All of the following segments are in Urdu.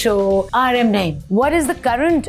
show RM Naeem. What is the current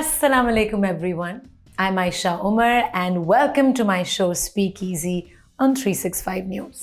Assalamu alaikum everyone. I'm Aisha Umar and welcome to my show Speak Easy on 365 News.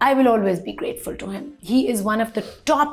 I will always be grateful to him. He is one of the top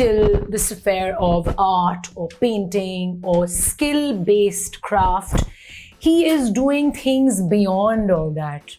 till this affair of art or painting or skill-based craft. He is doing things beyond all that.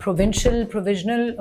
provisional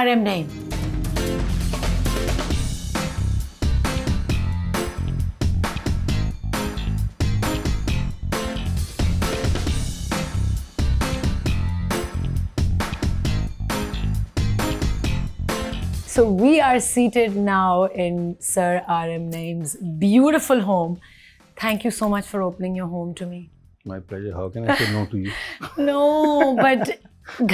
RM Naeem. So we are seated now in Sir RM Naeem's beautiful home. Thank you so much for opening your home to me. My pleasure. How can I say no to you? No, but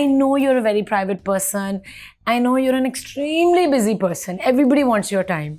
I know you're a very private person. I know you're an extremely busy person. Everybody wants your time.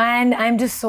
And I'm just so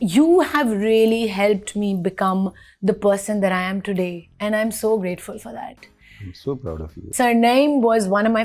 you have really helped me become the person that I am today, and I'm so grateful for that. I'm so proud of you. Sir Naeem was one of my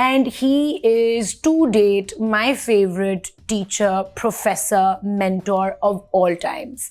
and he is to date my favorite teacher, professor, mentor of all times.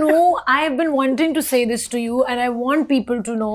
know I have been wanting to say this to you and I want people to know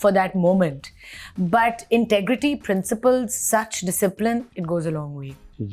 for that moment, but integrity, principles, such discipline, it goes a long way.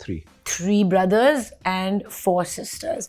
3 brothers and 4 sisters.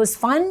was fun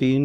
3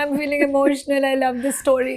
I'm feeling emotional. I love this story.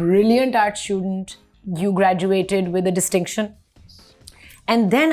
brilliant art student. You graduated with a distinction. And then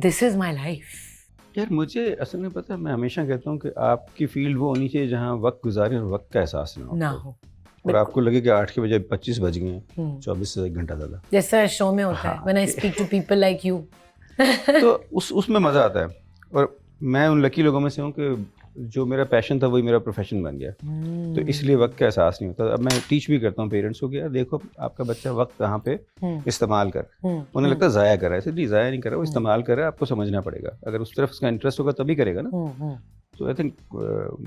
this is my life? یار مجھے اصل میں پتہ ہے، میں ہمیشہ کہتا ہوں کہ آپ کی فیلڈ وہ ہونی چاہیے جہاں وقت گزاریں اور وقت کا احساس نہ ہو، اور آپ کو لگے کہ 8 کے بجائے 25 بج گئے ہیں، 24 سے 1 گھنٹہ زیادہ، جیسا شو میں ہوتا ہے when I speak to people like you. تو اس میں مزہ آتا ہے. اور میں ان لکی لوگوں میں سے ہوں کہ جو میرا پیشن تھا وہی میرا پروفیشن بن گیا، تو اس لیے وقت کا احساس نہیں ہوتا. اب میں ٹیچ بھی کرتا ہوں پیرنٹس کو کہ یار دیکھو آپ کا بچہ وقت کہاں پہ استعمال کر، انہیں لگتا ہے ضائع کر رہا ہے، اس لیے ضائع نہیں کر رہا، وہ استعمال کر رہا ہے. آپ کو سمجھنا پڑے گا، اگر اس طرف اس کا انٹرسٹ ہوگا تبھی کرے گا نا. تو آئی تھنک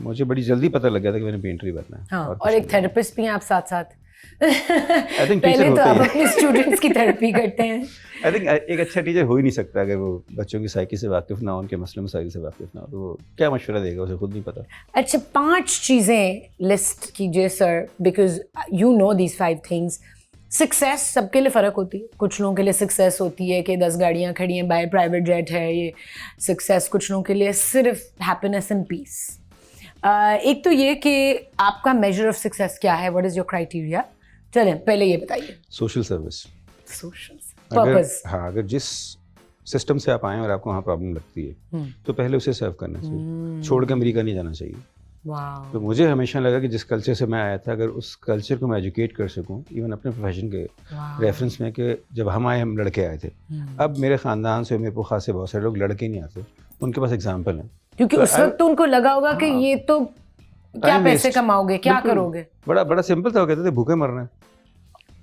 مجھے بڑی جلدی پتہ لگ گیا تھا کہ میں نے پینٹر ہی بننا ہے. اور ایک تھراپسٹ بھی ہیں آپ ساتھ ساتھ. آئی تھنک پہلے تو آپ اپنے اسٹوڈنٹس کی تھراپی کرتے ہیں. آئی تھنک ایک اچھا ٹیچر ہو ہی نہیں سکتا اگر وہ بچوں کی سائیکی سے واقف نہ ہو، ان کے مسئلے مسائل سے واقف نہ ہو، تو وہ کیا مشورہ دے گا، اسے خود نہیں پتہ. اچھا 5 چیزیں لسٹ کیجیے sir, because you know these 5 things. Success سب کے لیے فرق ہوتی ہے. کچھ لوگوں کے لیے سکسیس ہوتی ہے کہ 10 گاڑیاں کھڑی ہیں، بائی پرائیویٹ جیٹ ہے یہ سکسیس. کچھ لوگوں کے لیے صرف ہیپینیس اینڈ پیس. ایک تو یہ کہ آپ کا میجر آف سکسیس کیا ہے، واٹ از یور کرائٹیریا؟ چلیں پہلے یہ بتائیے. Social service. Social purpose. ہاں، اگر جس سسٹم سے آپ آئیں اور آپ کو وہاں پرابلم لگتی ہے تو پہلے اسے سرو کرنا چاہیے، چھوڑ کے امریکہ نہیں جانا چاہیے. تو مجھے ہمیشہ لگا کہ جس کلچر سے میں آیا تھا، اگر اس کلچر کو میں ایجوکیٹ کر سکوں ایون اپنے پروفیشن کے ریفرنس میں، کہ جب ہم آئے ہم لڑکے آئے تھے، اب میرے خاندان سے میرے پوخا سے بہت سارے لوگ لڑکے نہیں آتے، ان کے پاس ایگزامپل ہیں. کیونکہ اس وقت تو ان کو لگا ہوگا کہ یہ تو کیا پیسے کماؤ گے، کیا کرو گے. بڑا سمپل تھا، وہ کہتے تھے بھوکے مرنا ہے.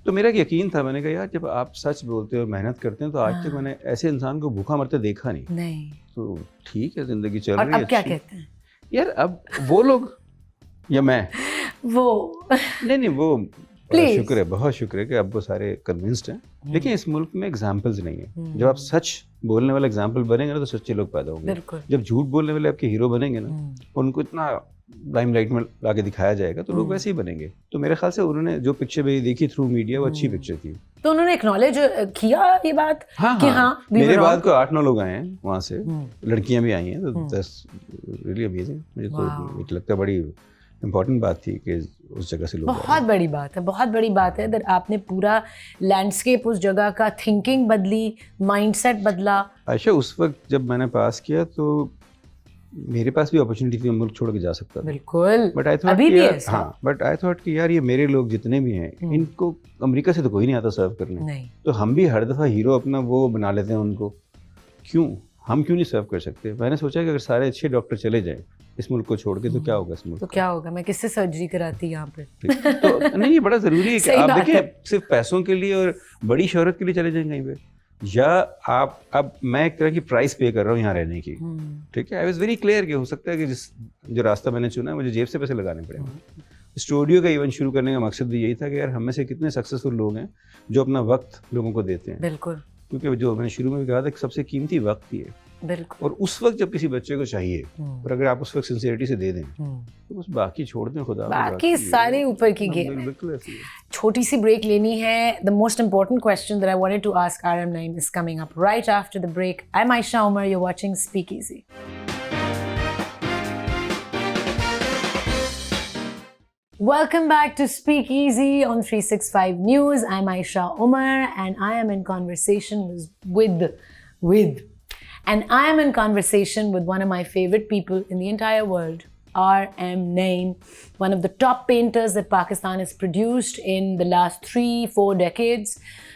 تو میرا ایک یقین تھا، میں نے کہا یار جب آپ سچ بولتے اور محنت کرتے ہیں تو آج تک میں نے ایسے انسان کو بھوکا مرتے دیکھا نہیں. تو ٹھیک ہے، زندگی چل رہی ہے. اب کیا کہتے ہیں یار، اب وہ لوگ یا میں وہ نہیں وہ شکر ہے، بہت شکر ہے کہ اب وہ سارے کنونسڈ ہیں. لیکن اس ملک میں ایگزامپلز نہیں ہیں. جب آپ سچ بولنے والے ایگزامپل بنیں گے نا تو سچے لوگ پیدا ہوں گے. جب جھوٹ بولنے والے آپ کے ہیرو بنیں گے نا، ان کو اتنا لائم لائٹ میں لا کے دکھایا جائے گا تو لوگ ویسے ہی بنیں گے. تو میرے خیال سے انہوں نے جو پکچر میری دیکھی تھرو میڈیا وہ اچھی پکچر تھی. تو انہوں نے ایکنالج کیا یہ بات کہ ہاں میرے بعد کو 8-9 لوگ آئے ہیں وہاں سے، لڑکیاں بھی آئی ہیں. تو 10 ریئلی امیزنگ. مجھے تو لگتا ہے بڑی امپورٹنٹ بات تھی کہ اس جگہ سے لوگ. بہت بڑی بات ہے، بہت بڑی بات ہے. آپ نے پورا لینڈسکیپ اس جگہ کا، تھنکنگ بدلی، مائنڈ سیٹ بدلا. عائشہ اس وقت جب میں نے پاس کیا تو میرے پاس بھی اپرچونیٹی تھی، میں ملک چھوڑ کے جا سکتا تھا. بالکل. بٹ آئی تھاٹ کہ یار یہ میرے لوگ جتنے بھی ہیں ان کو امریکہ سے تو کوئی نہیں آتا سرو کرنے، تو ہم بھی ہر دفعہ ہیرو اپنا وہ بنا لیتے ہیں ان کو. ہم کیوں نہیں سرو کر سکتے؟ میں نے سوچا کہ اگر سارے اچھے ڈاکٹر چلے جائیں اس ملک کو چھوڑ کے تو کیا ہوگا اس ملک؟ تو کیا ہوگا؟ میں کس سے سرجری کراتی یہاں پہ؟ تو نہیں، یہ بڑا ضروری ہے کہ آپ دیکھیں صرف پیسوں کے لیے اور بڑی شہرت کے لیے چلے جائیں کہیں پہ، یا آپ اب میں ایک طرح کی پرائز پے کر رہا ہوں یہاں رہنے کی. ٹھیک ہے، آئی واز ویری کلیئر کہ ہو سکتا ہے کہ جو راستہ میں نے چنا ہے مجھے جیب سے پیسے لگانے پڑے. اسٹوڈیو کا ایونٹ شروع کرنے کا مقصد بھی یہی تھا کہ یار ہم میں سے کتنے سکسیزفل لوگ ہیں جو اپنا وقت لوگوں کو دیتے ہیں. بالکل. کیونکہ جو میں نے شروع میں بھی کہا تھا کہ سب سے قیمتی وقت ہی ہے. بالکل. اور اس وقت جب کسی بچے کو چاہیے اور اگر آپ اس وقت سنسیئرٹی سے دے دیں تو بس باقی چھوڑ دیں، خدا باقی سارے اوپر کی گیم ہے. بالکل ایسی ہے. چھوٹی سی بریک لینی ہے. The most important question that I wanted to ask RM9 is coming up right after the break. I am Ayesha Umar, you watching Speak Easy. Welcome back to Speak Easy on 365 News. I'm Aisha Umar and I am in conversation with one of my favorite people in the entire world, RM Naeem, one of the top painters that Pakistan has produced in the last 3-4 decades.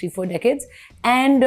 3-4 decades. And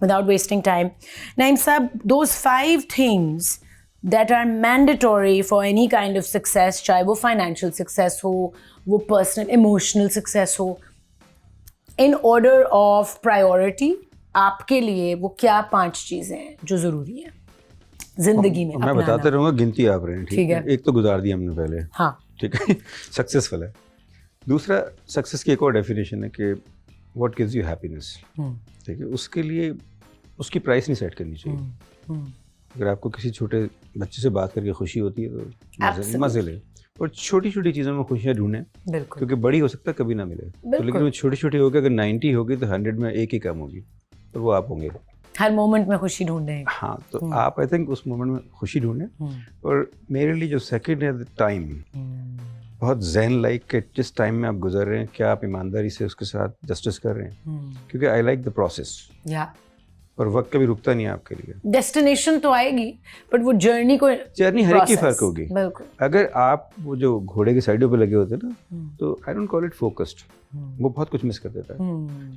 Without wasting time, Naeem صاحب, those 5 things that are mandatory for any kind of success, چاہے وہ financial success ہو، وہ personal emotional success who, in order of priority آپ کے لیے وہ کیا 5 چیزیں ہیں جو ضروری ہیں زندگی میں؟ میں بتاتے رہوں گا، گنتی آپ رہے ہیں. ٹھیک ہے، ایک تو گزار دیا ہم نے پہلے. ہاں ٹھیک ہے، سکسیزفل ہے. دوسرا، سکسیز کی ایک اور ڈیفینیشن ہے کہ واٹ گیوز یو ہیپینیس. ٹھیک ہے، اس کے لیے اس کی پرائس نہیں سیٹ کرنی چاہیے. اگر آپ کو کسی چھوٹے بچے سے بات کر کے خوشی ہوتی ہے تو مزے لیں، اور چھوٹی چھوٹی چیزوں میں خوشیاں ڈھونڈیں. بالکل. کیونکہ بڑی ہو سکتا ہے کبھی نہ ملے، لیکن وہ چھوٹی چھوٹی ہوگی. اگر 90 ہوگی تو 100 میں ایک ہی کم ہوگی، اور وہ آپ ہوں گے. ہر مومنٹ میں خوشی ڈھونڈیں. ہاں، تو آپ آئی تھنک اس مومنٹ میں خوشی ڈھونڈیں. اور میرے لیے جو سیکنڈ ہے ٹائم، بہت ذہن لائک کہ جس ٹائم میں آپ گزر رہے ہیں کیا آپ ایمانداری سے اس کے ساتھ جسٹس کر رہے ہیں. کیونکہ آئی لائک دا پروسیس. اور وقت کبھی رکتا نہیں ہے آپ کے لیے. ڈیسٹینیشن تو آئے گی بٹ وہ جرنی ہر ایک کی فرق ہوگی. بالکل. اگر آپ وہ جو گھوڑے کی سائڈوں پہ لگے ہوتے ہیں نا تو I don't call it focused, وہ بہت کچھ مس کر دیتا ہے.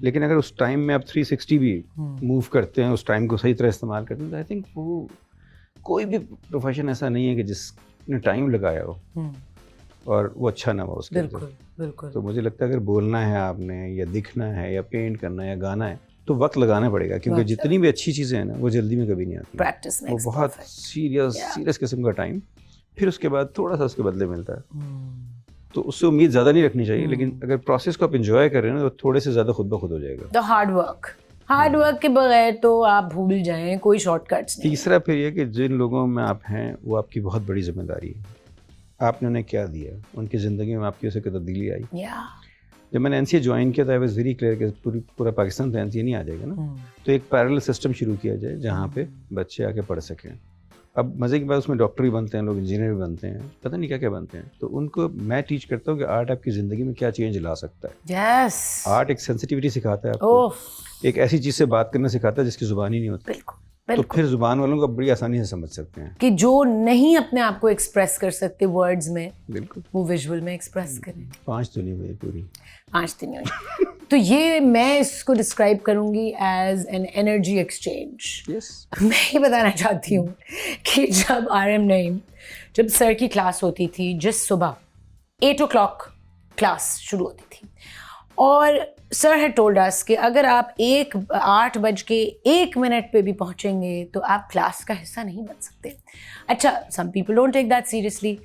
لیکن اگر اس ٹائم میں آپ 360 بھی موو کرتے ہیں, اس ٹائم کو صحیح طرح استعمال کرتے ہیں, تو آئی تھنک وہ کوئی بھی پروفیشن ایسا نہیں ہے کہ جس نے ٹائم لگایا ہو اور وہ اچھا نہ ہو اس کے. بالکل. تو مجھے لگتا ہے اگر بولنا ہے آپ نے, یا دکھنا ہے, یا پینٹ کرنا ہے, یا گانا ہے, تو وقت لگانا پڑے گا, کیونکہ جتنی بھی اچھی چیزیں ہیں نا وہ جلدی میں کبھی نہیں آتی. پریکٹس میں وہ بہت سیریس قسم کا ٹائم, پھر اس کے بعد تھوڑا سا اس کے بدلے ملتا ہے. تو اس سے امید زیادہ نہیں رکھنی چاہیے, لیکن اگر پروسیس کو آپ انجوائے کر رہے ہیں نا تو تھوڑے سے زیادہ خود بخود ہو جائے گا. تو ہارڈ ورک کے بغیر تو آپ بھول جائیں, کوئی شارٹ کٹس نہیں. تیسرا پھر یہ کہ جن لوگوں میں آپ ہیں وہ آپ کی بہت بڑی ذمہ داری ہے. آپ نے انہیں کیا دیا, ان کی زندگی میں آپ کی اسے تبدیلی آئی. جب میں نے NCA جوائن کیا تھا آئی واز ویری کلیئر کہ پورا پاکستان تو NCA نہیں آ جائے گا نا, تو ایک پیرلل سسٹم شروع کیا جائے جہاں پہ بچے آ کے پڑھ سکیں. اب مزے کی بات, اس میں ڈاکٹر بھی بنتے ہیں لوگ, انجینئر بھی بنتے ہیں, پتہ نہیں کیا کیا بنتے ہیں. تو ان کو میں ٹیچ کرتا ہوں کہ آرٹ آپ کی زندگی میں کیا چینج لا سکتا ہے. آرٹ ایک سینسٹیوٹی سکھاتا ہے آپ کو, ایک ایسی چیز سے بات کرنا سکھاتا ہے جس کی زبان ہی نہیں ہوتی. تو پھر زبان والوں کو بڑی آسانی سے سمجھ سکتے ہیں کہ جو نہیں اپنے آپ کو ایکسپریس کر سکتے ورڈز میں, بالکل وہ ویژول میں ایکسپریس کریں. 5 تو نہیں ہوئی پوری, 5 دن ہوئی. تو یہ میں اس کو ڈسکرائب کروں گی ایز این انرجی ایکسچینج. میں یہ بتانا چاہتی ہوں کہ جب RM نعیم, جب سر کی کلاس ہوتی تھی, جس صبح 8 o'clock کلاس شروع ہوتی تھی, اور سر ہیڈ ٹولڈ اس کہ اگر آپ 8:01 پہ بھی پہنچیں گے تو آپ کلاس کا حصہ نہیں بن سکتے. اچھا, some people don't take that seriously,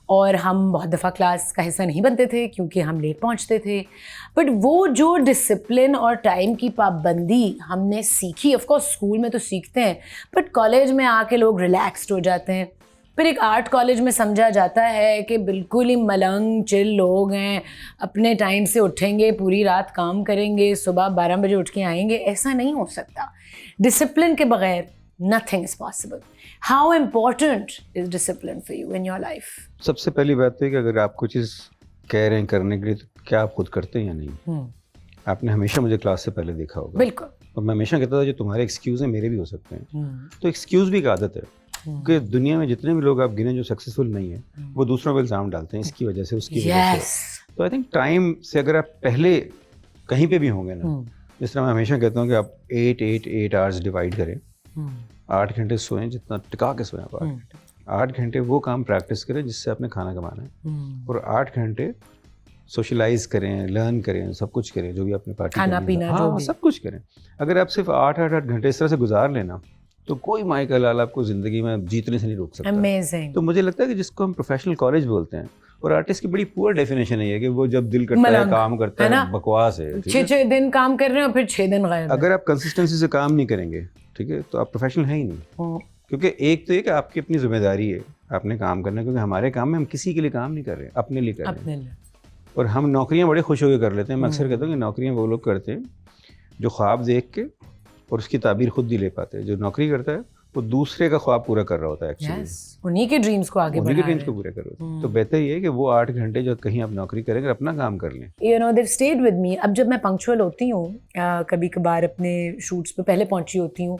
اور ہم بہت دفعہ کلاس کا حصہ نہیں بنتے تھے کیونکہ ہم لیٹ پہنچتے تھے. بٹ وہ جو ڈسپلن اور ٹائم کی پابندی ہم نے سیکھی, آف کورس اسکول میں تو سیکھتے ہیں, بٹ کالج میں آ کے لوگ ریلیکسڈ ہو جاتے ہیں. پھر ایک آرٹ کالج میں سمجھا جاتا ہے کہ بالکل ہی ملنگ چل لوگ ہیں, اپنے ٹائم سے اٹھیں گے, پوری رات کام کریں گے, صبح 12 بجے اٹھ کے آئیں گے. ایسا نہیں ہو سکتا. ڈسپلن کے بغیر nothing is possible. How important is discipline for you in your life? سب سے پہلی بات تو ہے کہ اگر آپ کوئی چیز کہہ رہے ہیں کرنے کے لیے تو کیا آپ خود کرتے ہیں یا نہیں. آپ نے ہمیشہ مجھے کلاس سے پہلے دیکھا ہوگا. بالکل. اور میں ہمیشہ کہتا تھا جو تمہارے ایکسکیوز ہیں میرے بھی ہو سکتے ہیں. تو ایکسکیوز بھی ایک عادت ہے کہ دنیا میں جتنے بھی لوگ آپ گنے جو سکسیزفل نہیں ہیں وہ دوسروں پہ الزام ڈالتے ہیں اس کی وجہ سے, اس کی وجہ سے. تو آئی تھنک ٹائم سے اگر آپ پہلے کہیں پہ بھی ہوں گے نا, جس طرح میں ہمیشہ کہتا ہوں کہ آپ 8 آورس ڈیوائڈ کریں, 8 گھنٹے سوئیں, جتنا ٹکا کے سوئیں آپ 8 گھنٹے وہ کام پریکٹس کریں جس سے آپ نے کھانا کمانا ہے, اور 8 گھنٹے سوشلائز کریں, لرن کریں, سب کچھ کریں, جو بھی آپ نے پارٹی کھانا پینا جو بھی سب کچھ کریں. اگر آپ صرف 8 گھنٹے اس طرح سے گزار لینا تو کوئی مائی کا لال آپ کو زندگی میں جیتنے سے نہیں روک سکتا. Amazing. تو مجھے لگتا ہے کہ جس کو ہم پروفیشنل کالج بولتے ہیں, اور آرٹسٹ کی بڑی پور ڈیفینیشن ہے کہ وہ جب دل کرتا ہے کام کرتا ہے, بکواس ہے. 6 دن کام کر رہے ہیں اور پھر 6 دن غائب. اگر آپ کنسسٹنسی سے کام نہیں کریں گے, ٹھیک ہے, تو آپ پروفیشنل ہیں ہی نہیں. کیونکہ ایک تو یہ کہ آپ کی اپنی ذمہ داری ہے, آپ نے کام کرنا ہے, کیونکہ ہمارے کام میں ہم کسی کے لیے کام نہیں کر رہے, اپنے لیے کر رہے ہیں. اور ہم نوکریاں بڑے خوش ہو کے کر لیتے ہیں. میں اکثر کہتا ہوں کہ نوکریاں وہ لوگ کرتے ہیں جو خواب دیکھ کے اور اس کی تعبیر خود نہیں لے پاتے. جو نوکری کرتا ہے وہ دوسرے کا خواب پورا کر رہا ہوتا ہے, ایکچولی انہیں کے ڈریمز کو آگے بڑھا رہے ہیں, پورے کر رہا ہوتا ہے. تو بہتر یہ ہے کہ وہ 8 گھنٹے جو کہیں آپ نوکری کریں گے اپنا کام کر لیں. You know they stayed with me. اب جب میں پنکچوئل ہوتی ہوں, کبھی کبھار اپنے شوٹس پہ پہلے پہنچی ہوتی ہوں,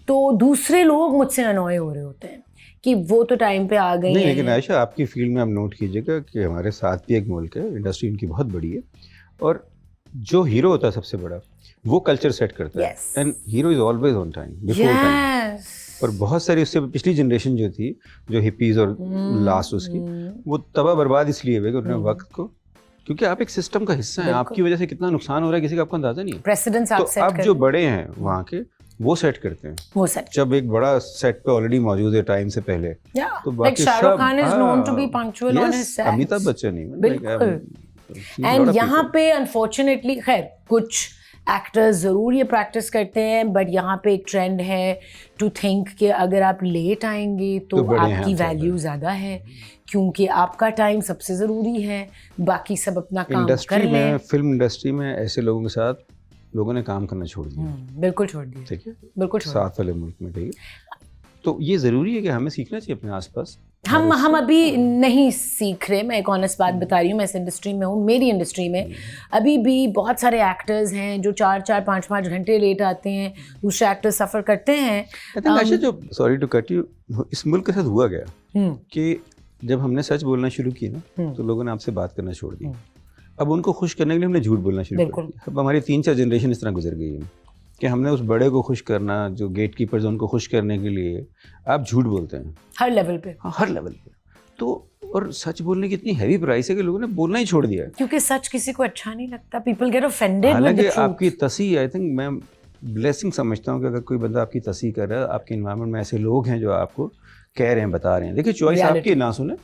تو دوسرے لوگ مجھ سے انوائے ہو رہے ہوتے ہیں کہ وہ تو ٹائم پہ آ گئی ہیں. لیکن عائشہ آپ کی فیلڈ میں آپ نوٹ کیجیے گا کہ ہمارے ساتھ بھی ایک ملک ہے, انڈسٹری ان کی بہت بڑی ہے, اور جو ہیرو ہوتا ہے سب سے بڑا وہ کلچر سیٹ کرتا ہے. And hero is always on time, before time. اور بہت ساری اس سے پچھلی جنریشن جو تھی, جو ہپیز اور لاسٹ اس کی, وہ تباہ برباد اس لیے ہوئے کہ انہوں نے وقت کو, کیونکہ آپ ایک سسٹم کا حصہ ہیں, آپ کی وجہ سے کتنا نقصان ہو رہا ہے کسی کا آپ کو اندازہ نہیں ہے. تو اب جو بڑے ہیں وہاں کے وہ سیٹ کرتے ہیں, جب ایک بڑا سیٹ پہ آلریڈی موجود ہے ٹائم سے پہلے, تو باقی سب امیتابھ بچن نہیں. اینڈ یہاں پہ انفارچونیٹلی خیر کچھ ایکٹرز ضرور یہ پریکٹس کرتے ہیں, بٹ یہاں پہ ایک ٹرینڈ ہے ٹو تھنک کہ اگر آپ لیٹ آئیں گے تو آپ کی ویلیو زیادہ ہے, کیونکہ آپ کا ٹائم سب سے ضروری ہے, باقی سب اپنا کام کر لیں. فلم انڈسٹری میں ایسے لوگوں کے ساتھ لوگوں نے کام کرنا چھوڑ دیا. بالکل چھوڑ دیا, ٹھیک ہے, بالکل ساتھ والے ملک میں. ٹھیک ہے, تو یہ ضروری ہے کہ ہمیں سیکھنا چاہیے اپنے آس پاس ہم ابھی نہیں سیکھ رہے. میں ایک آنیسٹ بات بتا رہی ہوں, میں اس انڈسٹری میں ہوں, میری انڈسٹری میں ابھی بھی بہت سارے ایکٹرز ہیں جو 4-4 5-5 گھنٹے لیٹ آتے ہیں, دوسرے ایکٹر سفر کرتے ہیں. جو سوری ٹو کٹ یو, اس ملک کے ساتھ ہوا گیا کہ جب ہم نے سچ بولنا شروع کی نا تو لوگوں نے آپ سے بات کرنا چھوڑ دی. اب ان کو خوش کرنے کے لیے ہم نے جھوٹ بولنا شروع کر دیا. اب ہماری 3-4 جنریشن اس طرح گزر گئی ہے کہ ہم نے اس بڑے کو خوش کرنا, جو گیٹ کیپرز ان کو خوش کرنے کے لیے آپ جھوٹ بولتے ہیں ہر لیول پہ. ہر لیول پہ. تو اور سچ بولنے کی اتنی ہیوی پرائس ہے کہ لوگوں نے بولنا ہی چھوڑ دیا ہے, کیونکہ سچ کسی کو اچھا نہیں لگتا. People get offended. حالانکہ آپ کی تصحیح آئی تھنک میں بلیسنگ سمجھتا ہوں کہ اگر کوئی بندہ آپ کی تصحیح کر رہا ہے, آپ کے انوائرمنٹ میں ایسے لوگ ہیں جو آپ کو کہہ رہے ہیں, بتا رہے ہیں. دیکھیے چوائس آپ کی, نہ سنیں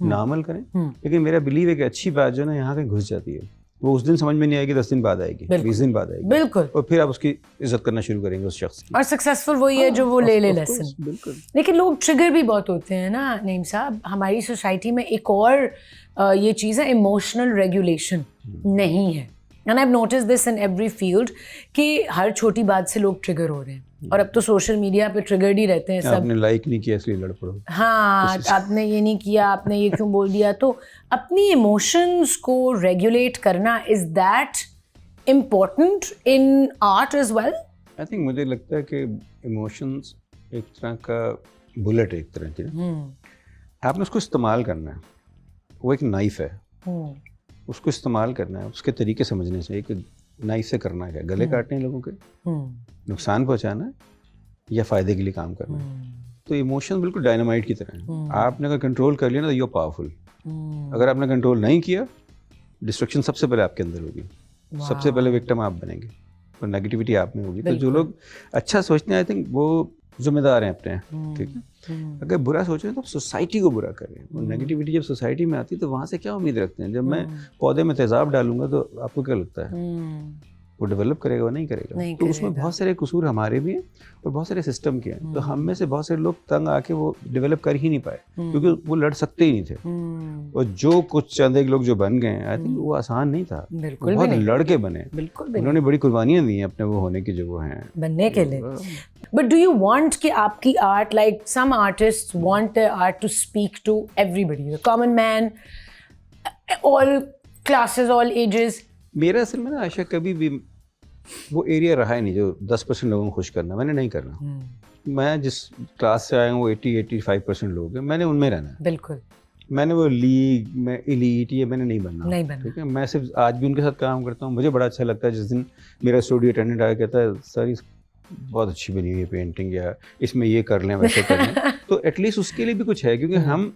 نہ عمل کریں, لیکن میرا بلیو ہے کہ اچھی بات جو ہے نا یہاں کہیں گھس جاتی ہے, وہ اس دن سمجھ میں نہیں آئے گی, 10 دن بعد آئے گی, 20 دن بعد آئے گی, بالکل, اور پھر آپ اس کی عزت کرنا شروع کریں گے اس شخص کی. اور سکسیزفل وہی ہے جو وہ لے لیسن. بالکل. لیکن لوگ ٹریگر بھی بہت ہوتے ہیں نا نعیم صاحب. ہماری سوسائٹی میں ایک اور یہ چیز ہے, ایموشنل ریگولیشن نہیں ہے. And I have noticed this in every field کہ ہر چھوٹی بات سے لوگ ٹریگر ہو رہے ہیں, اور اب تو سوشل میڈیا پہ ٹریگرڈ ہی رہتے ہیں سب. آپ نے لائک نہیں کیا اس لیے لڑ پڑو, ہاں آپ نے یہ نہیں کیا, آپ نے یہ کیوں بول دیا. تو اپنی ایموشنس کو ریگولیٹ کرنا, is that important in art as well? I think مجھے لگتا ہے کہ ایموشنس ایک طرح کا بلٹ ہے, ایک طرح کی. آپ نے اس کو استعمال کرنا ہے, وہ ایک نائف ہے, اس کو استعمال کرنا ہے, اس کے طریقے سمجھنے چاہیے کہ نائف سے کرنا ہے, گلے کاٹنے لوگوں کے, نقصان پہنچانا ہے, یا فائدے کے لیے کام کرنا ہے. تو ایموشن بالکل ڈائنامائٹ کی طرح ہیں. آپ نے اگر کنٹرول کر لیا نا تو یو پاورفل. اگر آپ نے کنٹرول نہیں کیا, ڈسٹرکشن سب سے پہلے آپ کے اندر ہوگی, سب سے پہلے وکٹم آپ بنیں گے, اور نیگیٹیوٹی آپ میں ہوگی. تو جو لوگ اچھا سوچتے ہیں, آئی تھنک وہ ذمہ دار ہیں اپنے, ٹھیک ہے. اگر برا سوچیں تو سوسائٹی کو برا کریں. اور نیگیٹیوٹی جب سوسائٹی میں آتی ہے تو وہاں سے کیا امید رکھتے ہیں؟ جب میں پودے میں تیزاب ڈالوں گا تو آپ کو کیا لگتا ہے وہ ڈیولپ کرے گا, وہ نہیں کرے گا. تو اس میں بہت سارے قصور ہمارے بھی ہیں اور بہت سارے سسٹم کے ہیں. تو ہم میں سے بہت سارے لوگ تنگ آ کے وہ ڈیولپ کر ہی نہیں پائے, کیونکہ وہ لڑ سکتے ہی نہیں تھے. اور جو کچھ چند ایک لوگ جو بن گئے ہیں, آئی تھنک وہ آسان نہیں تھا, بہت لڑ کے بنے. انہوں نے بڑی قربانیاں دی ہیں اپنے وہ ہونے کی جو وہ ہیں بننے کے لیے. بٹ ڈو یو وانٹ کہ آپ کی art, like some artist want their art to speak to everybody, common man, all classes, all ages? میرا اصل میں نا عائشہ کبھی بھی وہ ایریا رہا ہی نہیں جو 10% لوگوں کو خوش کرنا. میں نے نہیں کرنا. میں جس کلاس سے آیا ہوں وہ 80-85% لوگ ہیں, میں نے ان میں رہنا ہے. بالکل. میں نے وہ لیگ میں ایلیٹ یہ میں نے نہیں بننا, ٹھیک ہے. میں صرف آج بھی ان کے ساتھ کام کرتا ہوں. مجھے بڑا اچھا لگتا ہے جس دن میرا اسٹوڈیو اٹینڈنٹ آیا کہتا ہے سر بہت اچھی بنی ہوئی ہے پینٹنگ, یا اس میں یہ کر لیں ویسے کر لیں. تو ایٹ لیسٹ اس کے لیے بھی کچھ ہے, کیونکہ ہم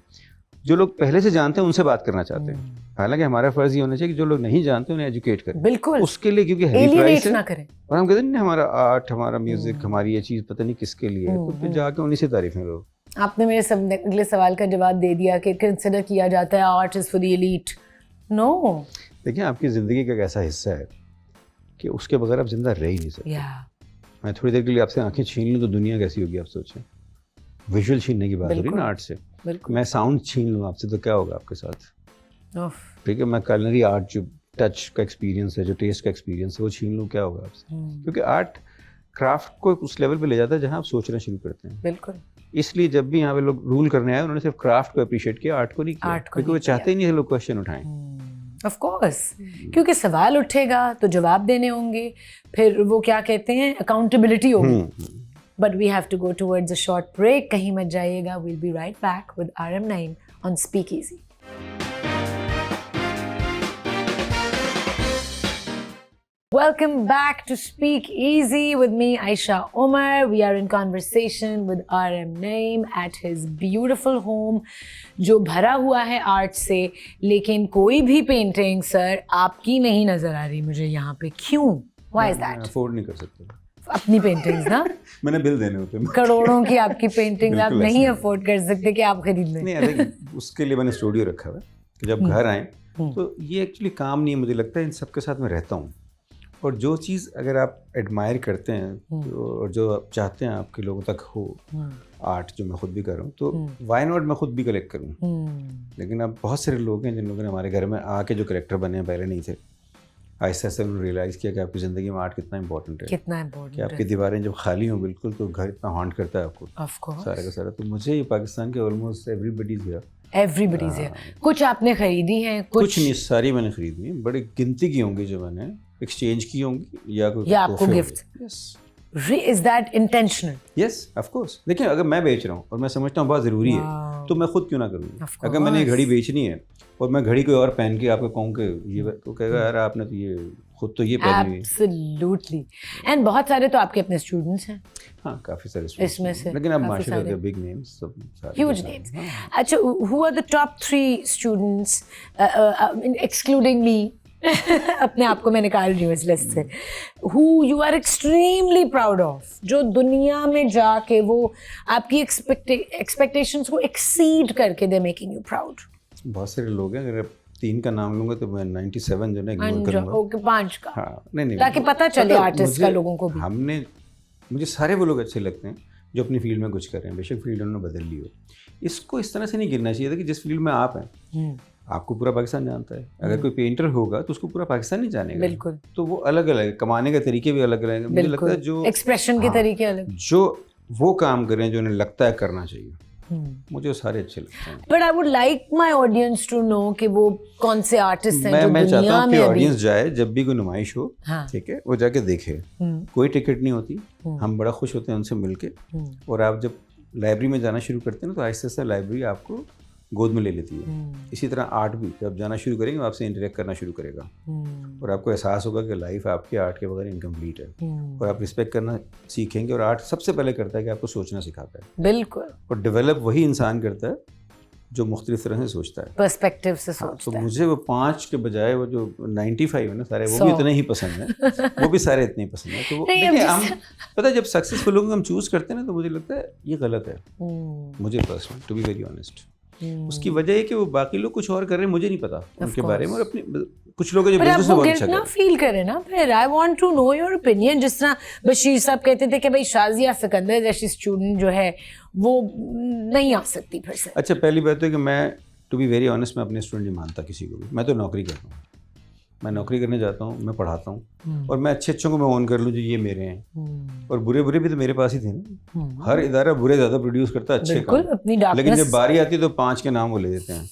جو لوگ پہلے سے جانتے ہیں ان سے بات کرنا چاہتے ہیں. حالانکہ ہمارا فرض یہ ہونا چاہیے کہ جو لوگ نہیں جانتے انہیں ایجوکیٹ کریں. بالکل. اس کے لیے کیونکہ ہیوی پرائس ہے, اور ہم کہتے ہیں ہمارا آرٹ, ہمارا میوزک, ہماری یہ چیز پتہ نہیں کس کے لیے ہے, تو پھر جا کے انہیں سے تعریفیں لوگ. آپ نے میرے اگلے سوال کا جواب دے دیا کہ کنسیڈر کیا جاتا ہے art is for the elite. No. دیکھیں آپ کی زندگی کا ایک ایسا حصہ ہے کہ اس کے بغیر آپ زندہ رہ ہی نہیں سکتے. میں تھوڑی دیر کے لیے آپ سے آنکھیں چھین لوں تو دنیا کیسی ہوگی آپ سوچیں. ویژول چھیننے کی بات ہو رہی ہے نا آرٹ سے. میں ساؤنڈ چھین لوں آپ سے تو کیا ہوگا آپ کے ساتھ, ٹھیک ہے. میں کلنری آرٹ جو ٹچ کا ایکسپیرینس ہے, جو ٹیسٹ کا ایکسپیرینس ہے, وہ چھین لوں, کیا ہوگا آپ سے. کیونکہ آرٹ کرافٹ کو اس لیول پہ لے جاتا ہے جہاں آپ سوچنا شروع کرتے ہیں. بالکل. اس لیے جب بھی یہاں پہ لوگ رول کرنے آئے انہوں نے صرف کرافٹ کو اپریشیٹ کیا, آرٹ کو نہیں کیا, کیونکہ وہ چاہتے ہی نہیں لوگ کوشچن اٹھائیں. آف کورس, کیونکہ سوال اٹھے گا تو جواب دینے ہوں گے, پھر وہ کیا کہتے ہیں اکاؤنٹیبلٹی ہوگی. But we have to go towards a short break. کہیں مت جائیے گا. We'll be right back with RM9 on Speakeasy. Welcome back to Speakeasy with me, Aisha Umar. We are in conversation with RM Naeem at his beautiful home, جو بھرا ہوا ہے آرٹ سے, لیکن کوئی بھی پینٹنگ سر آپ کی نہیں نظر آ رہی مجھے یہاں پہ. کیوں؟ Why is that? افورڈ نہیں کر سکتے اپنی پینٹنگز نا, میں نے بل دینے ہوتے ہیں, کروڑوں کی آپ کی پینٹنگ آپ نہیں افورڈ کر سکتے کہ آپ خرید لیں. نہیں, اس کے لیے میں نے اسٹوڈیو رکھا ہوا ہے کہ جب گھر آئیں تو یہ ایکچولی کام نہیں ہے. مجھے لگتا ہے ان سب کے ساتھ میں رہتا ہوں, اور جو چیز اگر آپ ایڈمائر کرتے ہیں اور جو آپ چاہتے ہیں آپ کے لوگوں تک ہو, آرٹ جو میں خود بھی کر رہا ہوں, تو وائی ناٹ میں خود بھی کلیکٹ کروں. لیکن اب بہت سارے لوگ ہیں جن لوگوں نے ہمارے گھر میں آ کے جو کریکٹر بنے ہیں پہلے نہیں تھے, آہستہ آہستہ انہوں نے ریئلائز کیا کہ آپ کی زندگی میں آرٹ کتنا امپورٹنٹ ہے, کتنا کہ امپورٹنٹ آپ کی دیواریں جب خالی ہوں بالکل تو گھر اتنا ہانٹ کرتا ہے آپ کو آف کورس. سارا کا سارا. تو مجھے یہ پاکستان کے آلموسٹ ایوری بڈیز گیا, ایوریبڈیز ہے. کچھ آپ نے خریدی ہیں؟ کچھ نہیں, ساری میں نے خریدی ہیں, بڑی گنتی کی ہوں گی جو میں نے ایکسچینج کی ہوں گی یا کوئی یا آپ کو تحفے گفٹ. ہوں گے. Yes. Is that intentional? Yes of course. دیکھیں اگر میں بیچ رہا ہوں اور میں سمجھتا ہوں بہت ضروری ہے تو میں خود کیوں نہ کروں. اگر میں نے گھڑی بیچنی ہے اور میں گھڑی کوئی اور پہن کے آپ کو کہوں کہ یہ, تو کہے گا یار آپ نے تو یہ خود تو یہ پہنی ہوئی. ایبسلیوٹلی. اینڈ بہت سارے تو آپ کے اپنے اسٹوڈنٹس ہیں. ہاں کافی سارے اس میں سے لیکن اب ماشاء اللہ بگ نیمز سب سارے ہیوج نیمز. اچھا, who are the top 3 students excluding me? اپنے آپ کو میں نکال رہی ہوں اس لسٹ سے. Who you are extremely proud of, جو دنیا میں جا کے وہ آپ کی ایکسپیکٹیشنس کو ایکسیڈ کر کے دے میکنگ یو پراؤڈ؟ بہت سارے لوگ ہیں, اگر 3 کا نام لوں گا تو میں 97 جو ہے اگنور کروں گا. اوکے 5 کا. ہاں نہیں تاکہ پتہ چلے آرٹسٹ کا لوگوں کو بھی. ہم نے, مجھے سارے وہ لوگ اچھے لگتے ہیں جو اپنی فیلڈ میں کچھ کر رہے ہیں, بے شک فیلڈ انہوں نے بدل لی ہو. اس کو اس طرح سے نہیں گرنا چاہیے تھا کہ جس فیلڈ میں آپ ہیں آپ کو پورا پاکستان جانتا ہے. اگر کوئی پینٹر ہوگا تو اس کو پورا پاکستان نہیں جانے گا. بالکل. تو وہ الگ الگ ہے, کمانے کے طریقے بھی الگ الگ ہیں. مجھے لگتا ہے جو ایکسپریشن کے طریقے الگ, جو وہ کام کریں جو انہیں لگتا ہے کرنا چاہیے, مجھے وہ سارے اچھے لگتے ہیں. But I would like my audience to know کہ وہ کون سے آرٹسٹ ہیں. میں چاہتا ہوں کہ آڈینس جائے جب بھی کوئی نمائش ہو, ٹھیک ہے, وہ جا کے دیکھے. کوئی ٹکٹ نہیں ہوتی, ہم بڑا خوش ہوتے ہیں ان سے مل کے. اور آپ جب لائبریری میں جانا شروع کرتے ہیں نا تو آہستہ آہستہ لائبریری آپ کو گود میں لے لیتی ہے. اسی طرح آرٹ بھی جب جانا شروع کریں گے وہ آپ سے انٹریکٹ کرنا شروع کرے گا, اور آپ کو احساس ہوگا کہ لائف آپ کے آرٹ کے بغیر انکمپلیٹ ہے. اور آپ رسپیکٹ کرنا سیکھیں گے. اور آرٹ سب سے پہلے کرتا ہے کہ آپ کو سوچنا سکھاتا ہے. بالکل. اور ڈیولپ وہی انسان کرتا ہے جو مختلف طرح سے سوچتا ہے, پرسپیکٹو سے سوچتا ہے. مجھے وہ 5 کے بجائے وہ جو 95 ہے نا سارے, وہ بھی اتنے ہی پسند ہیں. وہ بھی سارے اتنے ہی پسند ہیں. تو وہ ہم پتہ ہے جب سکسیزفل لوگوں کو ہم چوز کرتے ہیں نا تو مجھے لگتا ہے یہ غلط ہے. مجھے personal to be very honest, اس کی وجہ ہے کہ وہ باقی لوگ کچھ اور کر رہے ہیں, مجھے نہیں پتا ان کے بارے میں. اور اپنی کچھ لوگ جو بزنس میں بہت اچھا کر رہے ہیں فیل کریں نا. پھر I want to know your opinion. جس طرح بشیر صاحب کہتے تھے کہ بھائی شازیہ سکندر جیسی اسٹوڈنٹ جو ہے وہ نہیں آ سکتی پھر سے. اچھا پہلی بات ہے کہ میں ٹو بی ویری آنیسٹ میں اپنے اسٹوڈنٹ نہیں مانتا کسی کو بھی. میں تو نوکری کرتا ہوں, میں نوکری کرنے جاتا ہوں, میں پڑھاتا ہوں, اور میں اچھے اچھوں کو میں اون کر لوں جو یہ میرے ہیں, اور برے برے بھی تو میرے پاس ہی تھے نا. ہر ادارہ برے زیادہ پروڈیوس کرتا ہے اچھے کام, لیکن جب باری آتی ہے تو 5 کے نام وہ لے دیتے ہیں.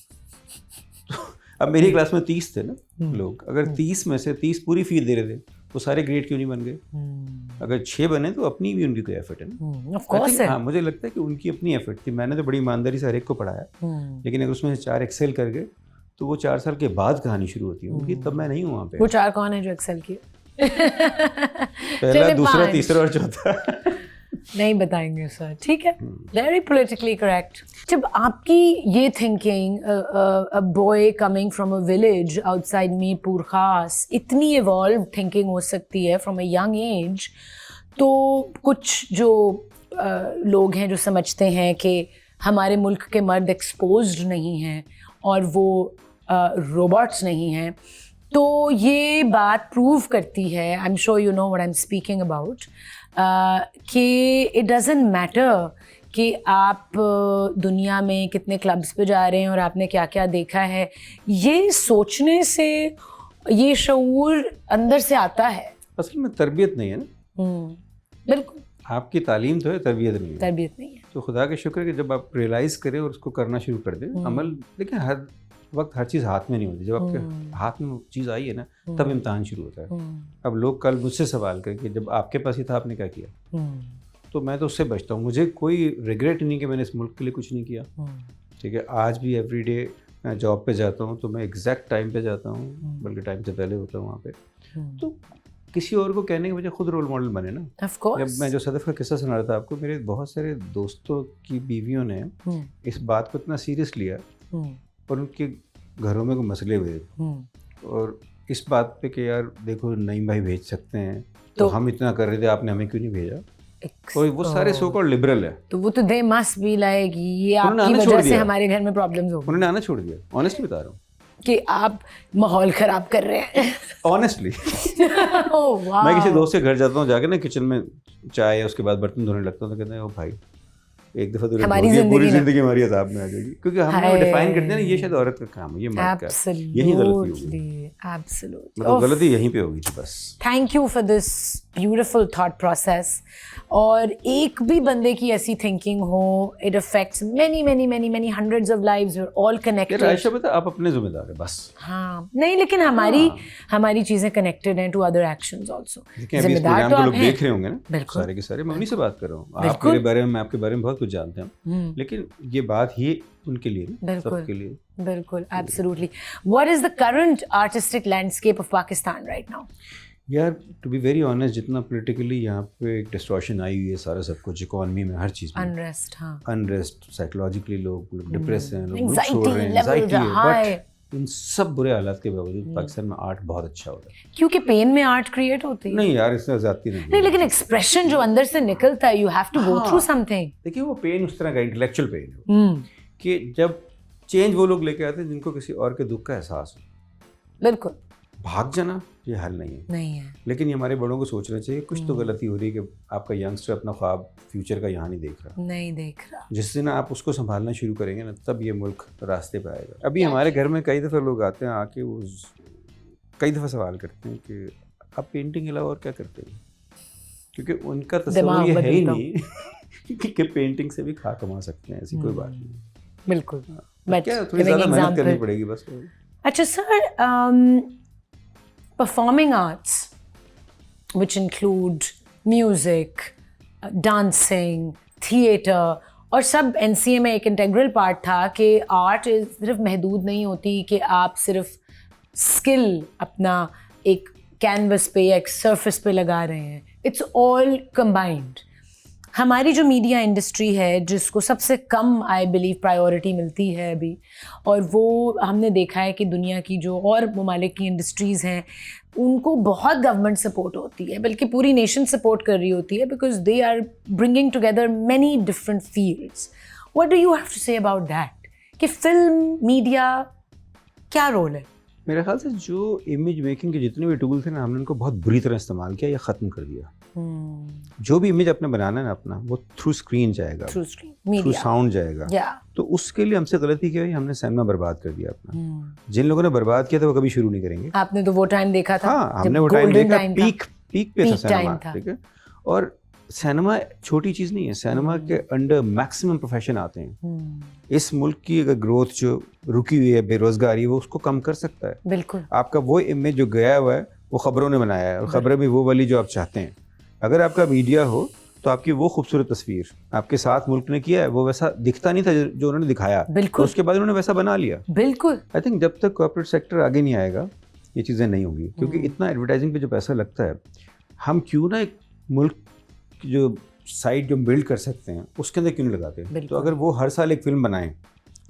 اب میری کلاس میں 30 تھے نا لوگ, اگر 30 میں سے 30 پوری فیس دے رہے تھے وہ سارے گریڈ کیوں نہیں بن گئے؟ اگر 6 بنے تو اپنی بھی ان کی کوئی ایفرٹ ہے نا. ہاں مجھے لگتا ہے کہ ان کی اپنی ایفرٹ تھی. میں نے تو بڑی ایمانداری سے ہر ایک کو پڑھایا, لیکن اگر اس میں سے 4 ایکسل کر گئے تو وہ 4 سال کے بعد کہانی شروع ہوتی ہے ان کی. تب میں نہیں ہوں وہاں پہ. وہ 4 کون ہیں جو ایکسل کیے؟ پہلا, دوسرا, تیسرا اور چوتھا نہیں بتائیں گے سر, ٹھیک ہے. Very politically correct. جب آپ کی یہ thinking boy coming from a village outside Mirpur خاص اتنی ایوالو تھنکنگ ہو سکتی ہے فرام اے ینگ ایج, تو کچھ جو لوگ ہیں جو سمجھتے ہیں کہ ہمارے ملک کے مرد ایکسپوزڈ نہیں ہیں اور وہ روبوٹس نہیں ہیں, تو یہ بات پروو کرتی ہے, I am sure you know what I am speaking about, کہ اٹ ڈزنٹ میٹر کہ آپ دنیا میں کتنے کلبس پہ جا رہے ہیں اور آپ نے کیا کیا دیکھا ہے. یہ سوچنے سے یہ شعور اندر سے آتا ہے. اصل میں تربیت نہیں ہے نا. بالکل. آپ کی تعلیم تو ہے, تربیت نہیں ہے. تربیت نہیں ہے. تو خدا کا شکر ہے کہ جب آپ ریئلائز کریں اور اس کو کرنا شروع کر دیں عمل. لیکن ہر وقت ہر چیز ہاتھ میں نہیں ہوتی. جب آپ کے ہاتھ میں چیز آئی ہے نا تب امتحان شروع ہوتا ہے. اب لوگ کل مجھ سے سوال کریں کہ جب آپ کے پاس ہی تھا آپ نے کیا کیا, تو میں تو اس سے بچتا ہوں. مجھے کوئی ریگریٹ نہیں کہ میں نے اس ملک کے لیے کچھ نہیں کیا. ٹھیک ہے, آج بھی ایوری ڈے میں جاب پہ جاتا ہوں تو میں ایگزیکٹ ٹائم پہ جاتا ہوں, بلکہ ٹائم سے پہلے ہوتا ہوں وہاں پہ. تو کسی اور کو کہنے کے وجہ خود رول ماڈل بنے نا. جب میں جو صدف کا قصہ سنا رہا تھا آپ کو, میرے بہت سارے دوستوں کی بیویوں نے اس بات کو اتنا سیریس لیا اور ان کے گھروں میں کوئی مسئلے ہوئے, اور اس بات پہ کہ یار دیکھو نعیم بھائی بھیج سکتے ہیں تو ہم اتنا کر رہے تھے, آپ نے ہمیں کیوں نہیں بھیجا. اور وہ سارے سو کالڈ لبرل ہیں, تو وہ تو دے مسٹ بی لائک یہ آپ کی وجہ سے ہمارے گھر میں پرابلمز ہو گئی. انہوں نے آنا چھوڑ دیا. آنیسٹلی بتا رہا ہوں کہ آپ ماحول خراب کر رہے ہیں. آنیسٹلی میں کسی دوست کے گھر جاتا ہوں, جا کے نا کچن میں چائے, اس کے بعد برتن دھونے لگتا ہوں, تو کہتے ہیں او بھائی ایک دفعہ تو ہماری پوری زندگی ہماری عذاب میں آ جائے گی, کیونکہ ہم نے ڈیفائن کرتے ہیں نا یہ شاید عورت کا کام ہے, یہ مرد کا ہے, یہی غلطی ہوگی, مطلب غلطی یہیں پہ ہوگی تھی بس. Thank you for this beautiful thought process. اور ایک بھی بندے کی ایسی تھنکنگ ہو, it affects many many many many hundreds of lives, we are all connected. Ayesha بتا آپ اپنے ذمہ دار ہیں بس. ہاں نہیں, لیکن ہماری چیزیں کنیکٹڈ ہیں ٹو ادر ایکشنز آلسو. ذمہ دار تو آپ لوگ دیکھ رہے ہوں گے نا سارے کے سارے, میں انہیں سے بات کر رہا ہوں. آپ میرے بارے میں آپ کے بارے میں بہت کچھ جانتے ہیں, لیکن یہ بات ہی ان کے لیے, سب کے لیے. بالکل, absolutely. What is the current artistic landscape of Pakistan right now? یار ٹو بی ویری آنیسٹ, جتنا پولیٹیکلی یہاں پہ ایک ڈسٹورشن آئی ہوئی ہے سارا سب کچھ, اکانومی میں, ہر چیز میں انریسٹ, سائیکولوجیکلی لوگ ڈپریس ہیں, لوگ چھوڑ رہے ہیں, اینزائٹی ہے, بٹ ان سب برے حالات کے باوجود پاکستان میں آرٹ بہت اچھا ہو رہا ہے. کیونکہ پین میں آرٹ کریٹ ہوتی ہے. نہیں یار اس میں زیادتی نہیں, لیکن ایکسپریشن جو اندر سے نکلتا ہے, you have to go through something. دیکھیے وہ پین اس طرح کا انٹلیکچوئل پین ہے کہ جب چینج وہ لوگ لے کے آتے ہیں جن کو کسی اور کے دکھ کا احساس ہو. بالکل. بھاگ جانا یہ حل نہیں ہے. لیکن یہ ہمارے بڑوں کو سوچنا چاہیے کچھ تو غلطی ہو رہی ہے کہ آپ کا ینگسٹر اپنا خواب فیوچر کا یہاں نہیں دیکھ رہا. جس دن آپ اس کو سنبھالنا شروع کریں گے نا, تب یہ ملک راستے پہ آئے گا. ابھی ہمارے گھر میں کئی دفعہ لوگ آتے ہیں, آ کے وہ کئی دفعہ سوال کرتے ہیں کہ آپ پینٹنگ کے علاوہ اور کیا کرتے ہیں, کیونکہ ان کا تصور یہ ہے ہی نہیں کہ پینٹنگ سے بھی کھا کما سکتے ہیں. ایسی کوئی بات نہیں. بالکل, کیا تھوڑی زیادہ محنت کرنی پڑے گی بس. اچھا سر, performing arts, which include music, dancing, theatre, اور سب این سی اے میں ایک انٹیگرل پارٹ تھا کہ آرٹ صرف محدود نہیں ہوتی کہ آپ صرف اسکل اپنا ایک کینوس پہ یا ایک سرفس پہ لگا رہے ہیں. It's all combined. ہماری جو میڈیا انڈسٹری ہے جس کو سب سے کم آئی بلیو پرائیورٹی ملتی ہے ابھی, اور وہ ہم نے دیکھا ہے کہ دنیا کی جو اور ممالک کی انڈسٹریز ہیں ان کو بہت گورنمنٹ سپورٹ ہوتی ہے, بلکہ پوری نیشن سپورٹ کر رہی ہوتی ہے, because they are bringing together many different fields. What do you have to say about that کہ فلم میڈیا کیا رول ہے؟ میرے خیال سے جو امیج میکنگ کے جتنے بھی ٹول تھے نا, ہم نے ان کو بہت بری طرح استعمال کیا یا ختم کر دیا. جو بھی امیج اپنے بنانا ہے نا اپنا, وہ تھرو اسکرین جائے گا, تھرو ساؤنڈ جائے گا. تو اس کے لیے ہم سے غلطی کیا ہوئی, ہم نے سینما برباد کر دیا اپنا. جن لوگوں نے برباد کیا تھا وہ کبھی شروع نہیں کریں گے. آپ نے تو وہ ٹائم دیکھا تھا. ہاں ہم نے وہ ٹائم دیکھا, پیک پہ تھا سینما, ٹھیک ہے. اور سینما چھوٹی چیز نہیں ہے, سینما کے انڈر میکسیمم پروفیشن آتے ہیں. اس ملک کی اگر گروتھ جو رکی ہوئی ہے, بے روزگاری, وہ اس کو کم کر سکتا ہے. بالکل. آپ کا وہ امیج جو گیا ہوا ہے وہ خبروں نے بنایا ہے, اور خبریں بھی وہ والی جو آپ چاہتے ہیں. اگر آپ کا میڈیا ہو تو آپ کی وہ خوبصورت تصویر آپ کے ساتھ ملک نے کیا ہے وہ ویسا دکھتا نہیں تھا جو انہوں نے دکھایا. بالکل. اس کے بعد انہوں نے ویسا بنا لیا. بالکل. آئی تھنک جب تک کارپوریٹ سیکٹر آگے نہیں آئے گا یہ چیزیں نہیں ہوں گی, کیونکہ اتنا ایڈورٹائزنگ پہ جو پیسہ لگتا ہے, ہم کیوں نہ ایک ملک کی جو سائٹ جو بلڈ کر سکتے ہیں اس کے اندر کیوں نہیں لگاتے. تو اگر وہ ہر سال ایک فلم بنائیں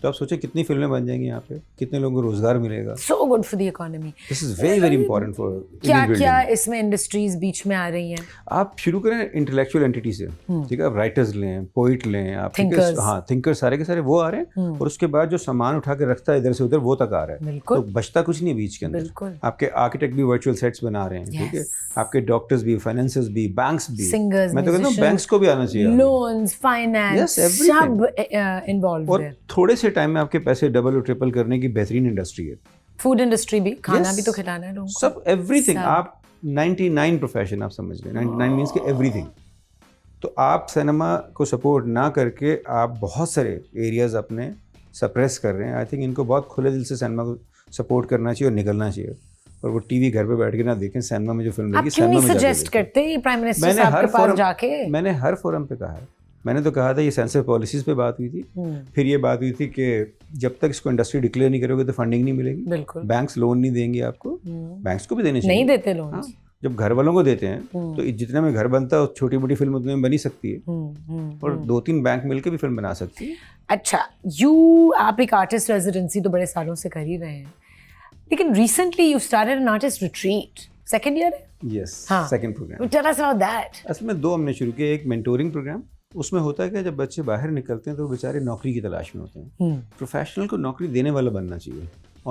تو آپ سوچیں کتنی فلمیں بن جائیں گی یہاں پہ, کتنے لوگوں کو روزگار ملے گا. So good for the economy. This is very very important for کیا کیا اس میں انڈسٹریز بیچ میں آ رہی ہیں. آپ شروع کریں انٹلیکچوئل اینٹیٹی سے, ٹھیک ہے. آپ رائٹرز لیں, پوئٹ لیں, آپ ہاں تھنکر سارے کے سارے وہ آ رہے ہیں, اور اس کے بعد جو سامان اٹھا کے رکھتا ہے ادھر سے ادھر وہ تک آ رہا ہے. تو بچتا کچھ نہیں بیچ کے اندر. آپ کے آرکیٹیکٹ بھی ورچوئل سیٹس بنا رہے ہیں, ٹھیک ہے. آپ کے ڈاکٹرز بھی, فائنینسرز بھی, بینکس بھی, میں تو کہتا ہوں بینکس کو بھی آنا چاہیے, لونز, فائنینس, سب انوالوڈ. اور تھوڑے سے ٹائم میں آپ کے پیسے ڈبل اور ٹرپل کرنے کی بہترین انڈسٹری ہے. فوڈ انڈسٹری بھی, کھانا بھی تو کھلانا ہے لوگوں کو, سب ایوری تھنگ. آپ 99 پروفیشن آپ سمجھ لیں, 99 مینس کہ ایوری تھنگ. تو آپ سینما کو سپورٹ نہ کر کے آپ بہت سارے ایریاز اپنے سپریس کر رہے ہیں. آئی تھنک ان کو بہت کھلے دل سے سینما کو سپورٹ کرنا چاہیے اور نکلنا چاہیے, اور وہ ٹی وی گھر پہ بیٹھ کے نہ دیکھیں, سینما میں جو فلم لگی سینما میں سجیسٹ کرتے پرائم منسٹر صاحب کے پاس جا کے. میں نے ہر فورم پہ کہا ہے, میں نے تو کہا تھا یہ سینسر پالیسیز پہ بات ہوئی تھی, پھر یہ بات ہوئی تھی کہ جب تک اس کو انڈسٹری ڈکلیئر نہیں کرو گے تو فنڈنگ نہیں ملے گی. بالکل. بینکس لون نہیں دیں گے آپ کو, بینکس کو بھی دینے چاہیے, نہیں دیتے لون. جب گھر والوں کو دیتے ہیں تو جتنے میں گھر بنتا ہے چھوٹی موٹی فلم اتنے میں بنی سکتی ہے, اور 2-3 بینک مل کے بھی فلم بنا سکتی ہے. اچھا, آپ ایک آرٹسٹ ریزیڈنسی تو بڑے سالوں سے کر ہی رہے ہیں, لیکن recently you started an artist retreat, second year ہے. Yes, second program. Tell us about that. اصل میں 2 ہم نے شروع کیا. ایک مینٹورنگ پروگرام, اس میں ہوتا ہے کہ جب بچے باہر نکلتے ہیں تو وہ بیچارے نوکری کی تلاش میں ہوتے ہیں. پروفیشنل کو نوکری دینے والا بننا چاہیے,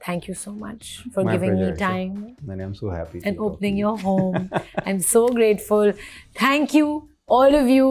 Thank you so much for giving me time. I'm so happy and opening your home. I'm so grateful. Thank you all of you